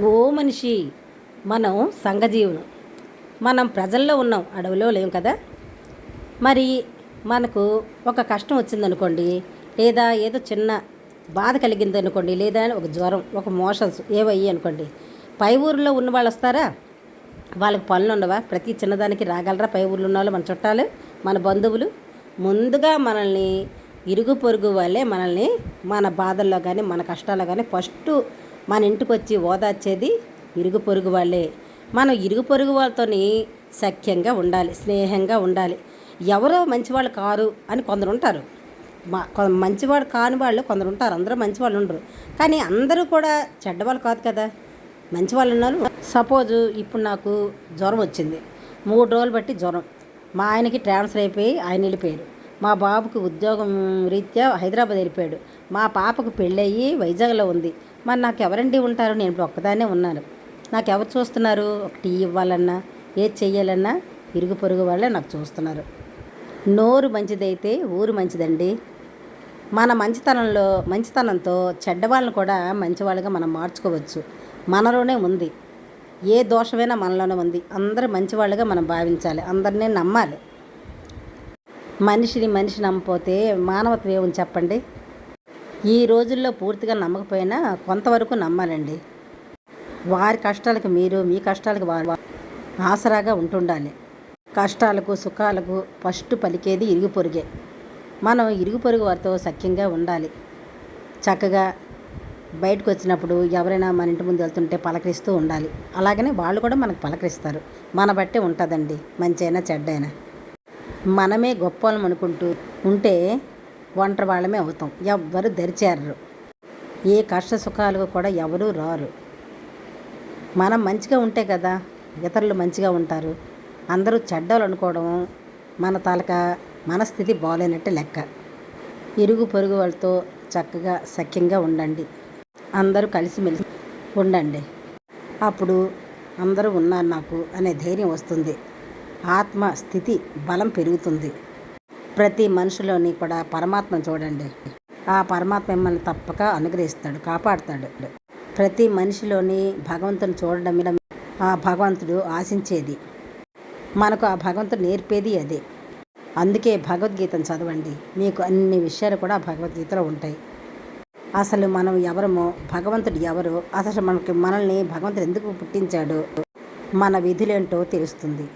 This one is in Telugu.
ఓ మనిషి, మనం సంఘజీవులు. మనం ప్రజల్లో ఉన్నాం, అడవిలో లేం కదా. మరి మనకు ఒక కష్టం వచ్చిందనుకోండి, లేదా ఏదో చిన్న బాధ కలిగిందనుకోండి, లేదా ఒక జ్వరం, ఒక మోషన్స్ ఏవయ్యి అనుకోండి, పై ఊరిలో ఉన్న వాళ్ళు వస్తారా? వాళ్ళకి పనులు ఉండవా? ప్రతి చిన్నదానికి రాగలరా? పై ఊర్లో ఉన్న వాళ్ళు మన చుట్టాలు, మన బంధువులు. ముందుగా మనల్ని ఇరుగు పొరుగు వాళ్ళే మనల్ని మన బాధల్లో కానీ మన కష్టాల్లో కానీ ఫస్ట్ మన ఇంటికి వచ్చి ఓదార్చేది ఇరుగు పొరుగు వాళ్ళే. మనం ఇరుగు పొరుగు వాళ్ళతోని సఖ్యంగా ఉండాలి, స్నేహంగా ఉండాలి. ఎవరో మంచివాళ్ళు కారు అని కొందరు ఉంటారు, మంచివాడు కాని వాళ్ళు కొందరు ఉంటారు. అందరూ మంచివాళ్ళు ఉండరు, కానీ అందరూ కూడా చెడ్డవాళ్ళు కాదు కదా. మంచివాళ్ళు ఉన్నారు. సపోజు ఇప్పుడు నాకు జ్వరం వచ్చింది, 3 రోజులు బట్టి జ్వరం. మా ఆయనకి ట్రాన్స్ఫర్ అయిపోయి ఆయన వెళ్ళిపోయారు. మా బాబుకి ఉద్యోగం రీత్యా హైదరాబాద్ వెళ్ళిపోయాడు. మా పాపకు పెళ్ళయ్యి వైజాగ్లో ఉంది. మరి నాకు ఎవరండి ఉంటారు? నేను ఇప్పుడు ఒక్కదాన్నే ఉన్నాను. నాకు ఎవరు చూస్తున్నారు? ఒక టీ ఇవ్వాలన్నా, ఏది చెయ్యాలన్నా ఇరుగు పొరుగు వాళ్ళే నాకు చూస్తున్నారు. నోరు మంచిదైతే ఊరు మంచిదండి. మన మంచితనంతో చెడ్డవాళ్ళని కూడా మంచివాళ్ళుగా మనం మార్చుకోవచ్చు. మనలోనే ఉంది, ఏ దోషమైనా మనలోనే ఉంది. అందరూ మంచివాళ్ళుగా మనం భావించాలి, అందరినీ నమ్మాలి. మనిషి నమ్మపోతే మానవత్వం ఏముంది చెప్పండి. ఈ రోజుల్లో పూర్తిగా నమ్మకపోయినా కొంతవరకు నమ్మాలండి. వారి కష్టాలకు మీరు, మీ కష్టాలకు వారు ఆసరాగా ఉంటుండాలి. కష్టాలకు సుఖాలకు ఫస్ట్ పలికేది ఇరుగు పొరుగే. మనం ఇరుగు పొరుగు వారితో సఖ్యంగా ఉండాలి. చక్కగా బయటకు వచ్చినప్పుడు ఎవరైనా మన ఇంటి ముందు వెళ్తుంటే పలకరిస్తూ ఉండాలి. అలాగనే వాళ్ళు కూడా మనకు పలకరిస్తారు. మన బట్టే ఉంటుందండి, మంచి అయినా చెడ్డైనా. మనమే గొప్పలం అనుకుంటూ ఉంటే ఒంటరి వాళ్ళమే అవుతాం. ఎవ్వరు దరిచేరరు, ఏ కష్ట సుఖాలకు కూడా ఎవరూ రారు. మనం మంచిగా ఉంటే కదా ఇతరులు మంచిగా ఉంటారు. అందరూ చెడ్డలు అనుకోవడం మన స్థితి బాగాలేనట్టే లెక్క. ఇరుగు పొరుగు వాళ్ళతో చక్కగా సఖ్యంగా ఉండండి. అందరూ కలిసిమెలిసి ఉండండి. అప్పుడు అందరూ ఉన్నారు నాకు అనే ధైర్యం వస్తుంది. ఆత్మ స్థితి బలం పెరుగుతుంది. ప్రతి మనిషిలోని కూడా పరమాత్మను చూడండి. ఆ పరమాత్మ మిమ్మల్ని తప్పక అనుగ్రహిస్తాడు, కాపాడుతాడు. ప్రతి మనిషిలోని భగవంతుని చూడడం మీద ఆ భగవంతుడు ఆశించేది, మనకు ఆ భగవంతుడు నేర్పేది అదే. అందుకే భగవద్గీతను చదవండి, మీకు అన్ని విషయాలు కూడా భగవద్గీతలో ఉంటాయి. అసలు మనం ఎవరమో, భగవంతుడు ఎవరో, అసలు మనల్ని భగవంతుడు ఎందుకు పుట్టించాడో, మన విధులేంటో తెలుస్తుంది.